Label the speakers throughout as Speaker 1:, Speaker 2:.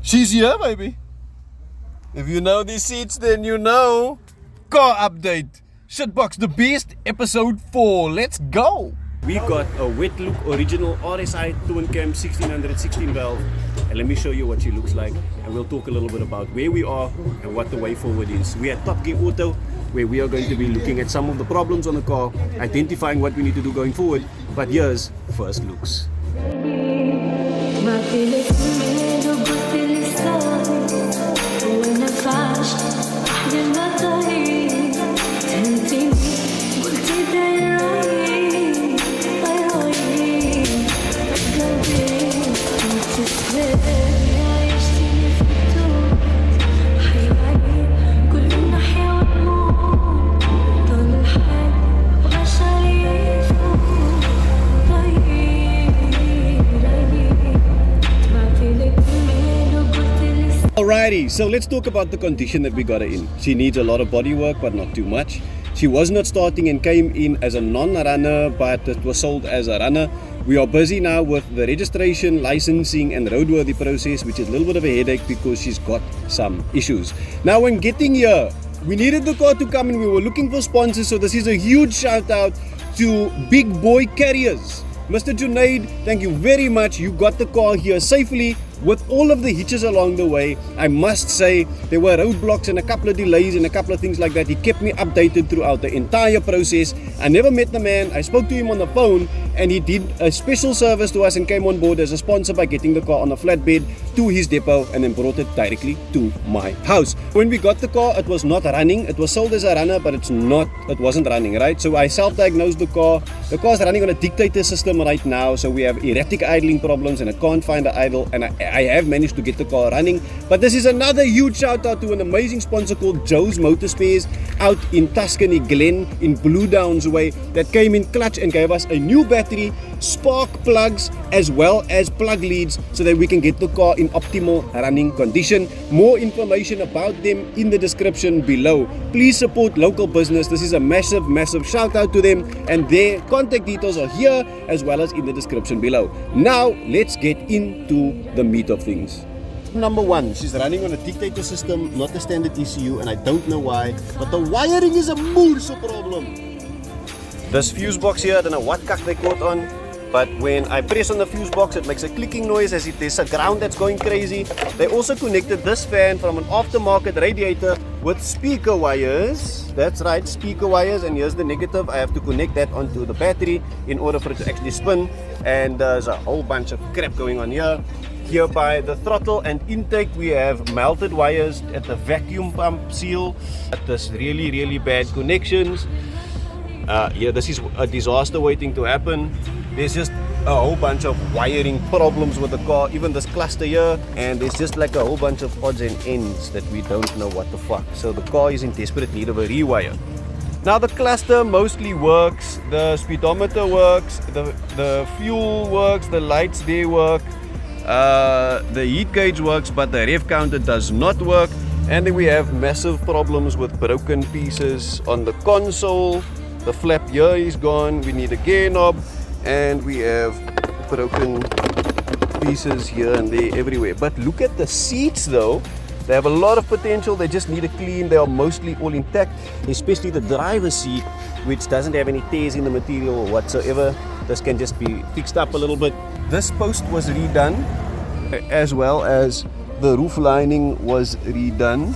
Speaker 1: She's here, baby. If you know these seats, then you know. Car update. Shitbox the Beast, episode 4. Let's go.
Speaker 2: We got a wetlook original RSI twincam 1616 valve, and let me show you what she looks like, and we'll talk a little bit about where we are and what the way forward is. We are at Top Gear Auto, where we are going to be looking at some of the problems on the car, identifying what we need to do going forward. But here's first looks. Alrighty, so let's talk about the condition that we got her in. She needs a lot of body work, but not too much. She was not starting and came in as a non-runner, but it was sold as a runner. We are busy now with the registration, licensing and roadworthy process, which is a little bit of a headache because she's got some issues. Now when getting here, we needed the car to come and we were looking for sponsors, so this is a huge shout out to Big Boy Carriers. Mr. Junaid, thank you very much. You got the car here safely with all of the hitches along the way. I must say there were roadblocks and a couple of delays and a couple of things like that. He kept me updated throughout the entire process. I never met the man. I spoke to him on the phone and he did a special service to us and came on board as a sponsor by getting the car on a flatbed to his depot and then brought it directly to my house. When we got the car, it was not running. It was sold as a runner, but it wasn't running, right? So I self-diagnosed the car. The car is running on a Dictator system right now, so we have erratic idling problems and I can't find the idle, and I have managed to get the car running. But this is another huge shout out to an amazing sponsor called Joe's Motor Spares out in Tuscany Glen in Blue Downs Way that came in clutch and gave us a new battery, spark plugs as well as plug leads so that we can get the car in optimal running condition. More information about them in the description below. Please support local business. This is a massive shout out to them, and their contact details are here as well as in the description below. Now let's get into the meat of things. Number one, she's running on a Dictator system, not a standard ECU, and I don't know why, but the wiring is a moorse problem. This fuse box here, I don't know what cuck they caught on, but when I press on the fuse box, it makes a clicking noise as if there's a ground that's going crazy. They also connected this fan from an aftermarket radiator with speaker wires. That's right, speaker wires, and here's the negative. I have to connect that onto the battery in order for it to actually spin, and there's a whole bunch of crap going on here. Here by the throttle and intake, we have melted wires at the vacuum pump seal. There's really bad connections. Yeah, this is a disaster waiting to happen. There's just a whole bunch of wiring problems with the car, even this cluster here, and there's just like a whole bunch of odds and ends that we don't know what the fuck. So the car is in desperate need of a rewire. Now the cluster mostly works, the speedometer works, the fuel works, the lights they work, the heat gauge works, but the rev counter does not work. And then we have massive problems with broken pieces on the console. The flap here is gone, we need a gear knob, and we have broken pieces here and there everywhere. But look at the seats though. They have a lot of potential, they just need a clean. They are mostly all intact, especially the driver's seat, which doesn't have any tears in the material whatsoever. This can just be fixed up a little bit. This post was redone, as well as the roof lining was redone.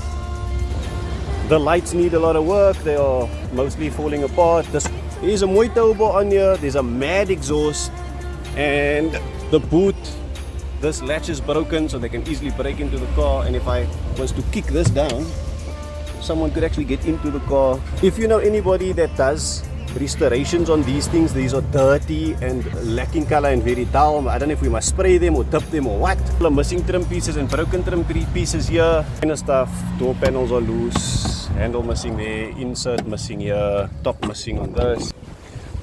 Speaker 2: The lights need a lot of work, they are mostly falling apart. There's a mooi turbo on here, there's a mad exhaust, and the boot, this latch is broken so they can easily break into the car, and if I was to kick this down, someone could actually get into the car. If you know anybody that does restorations on these things, these are dirty and lacking color and very dull. I don't know if we must spray them or dip them or what. Missing trim pieces and broken trim pieces here, kind of stuff. Door panels are loose, handle missing there, insert missing here, top missing on this.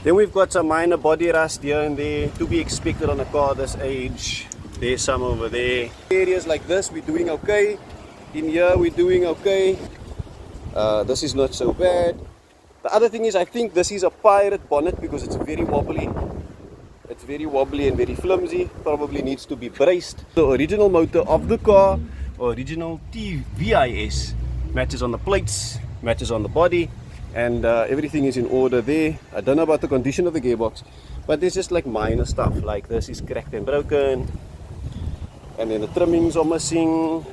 Speaker 2: Then we've got some minor body rust here and there, to be expected on a car this age. There's some over there. Areas like this we're doing okay. In here we're doing okay. This is not so bad. The other thing is, I think this is a pirate bonnet because it's very wobbly. It's very wobbly and very flimsy. Probably needs to be braced. The original motor of the car original t-vis. Matches on the plates, matches on the body, and everything is in order there. I don't know about the condition of the gearbox, but there's just like minor stuff, like this is cracked and broken, and then the trimmings are missing,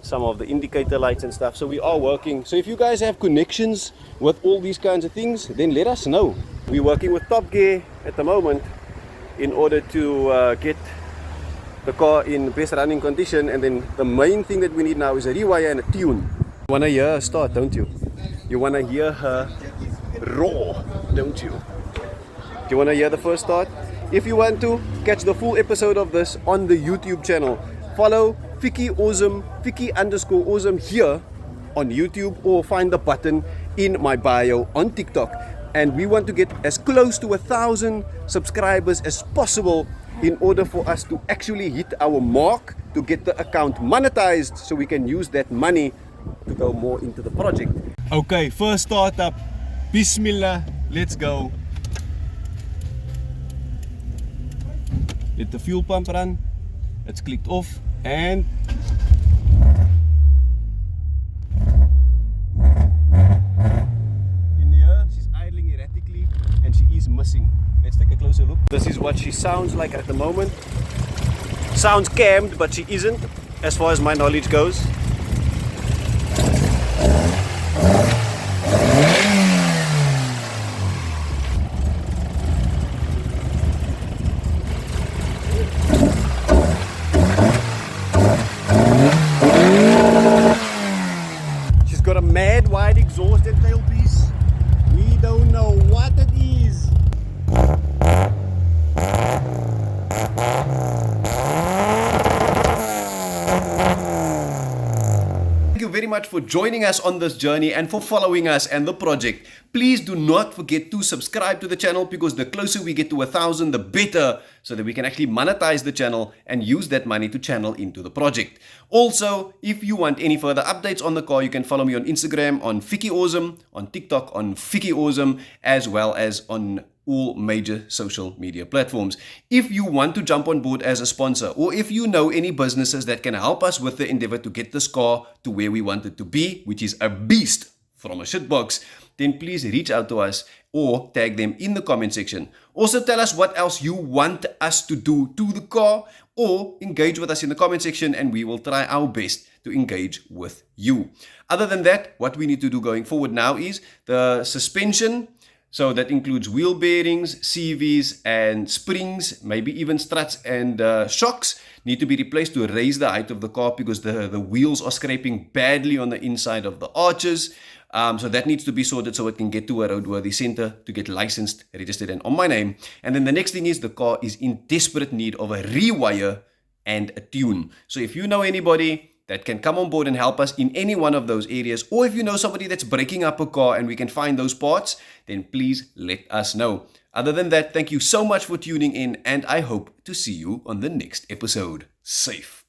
Speaker 2: some of the indicator lights and stuff. So we are working. So if you guys have connections with all these kinds of things, then let us know. We're working with Top Gear at the moment in order to get the car in best running condition, and then the main thing that we need now is a rewire and a tune. You wanna hear her start, don't you? You wanna hear her roar, don't you? Do you wanna hear the first start? If you want to catch the full episode of this on the YouTube channel, follow Vicky Awesome, Vicky_awesome here on YouTube, or find the button in my bio on TikTok. And we want to get as close to 1,000 subscribers as possible in order for us to actually hit our mark to get the account monetized, so we can use that money to go more into the project. Okay, first startup. Bismillah, let's go. Let the fuel pump run. It's clicked off, and in here she's idling erratically and she is missing. Let's take a closer look. This is what she sounds like at the moment. Sounds cammed, but she isn't, as far as my knowledge goes. She's got a mad wide exhaust and tailpiece. We don't know what it is. Thank you very much for joining us on this journey and for following us and the project. Please do not forget to subscribe to the channel, because the closer we get to 1,000, the better, so that we can actually monetize the channel and use that money to channel into the project. Also, if you want any further updates on the car, you can follow me on Instagram on Vicky Awesome, on TikTok on Vicky Awesome, as well as on all major social media platforms. If you want to jump on board as a sponsor, or if you know any businesses that can help us with the endeavor to get this car to where we want it to be, which is a beast from a shitbox, then please reach out to us or tag them in the comment section. Also, tell us what else you want us to do to the car, or engage with us in the comment section and we will try our best to engage with you. Other than that, what we need to do going forward now is the suspension. So that includes wheel bearings, CV and springs, maybe even struts and shocks need to be replaced to raise the height of the car, because the wheels are scraping badly on the inside of the arches. So that needs to be sorted so it can get to a roadworthy center to get licensed, registered and on my name. And then the next thing is the car is in desperate need of a rewire and a tune. So if you know anybody that can come on board and help us in any one of those areas, or if you know somebody that's breaking up a car and we can find those parts, then please let us know. Other than that, thank you so much for tuning in, and I hope to see you on the next episode. Safe.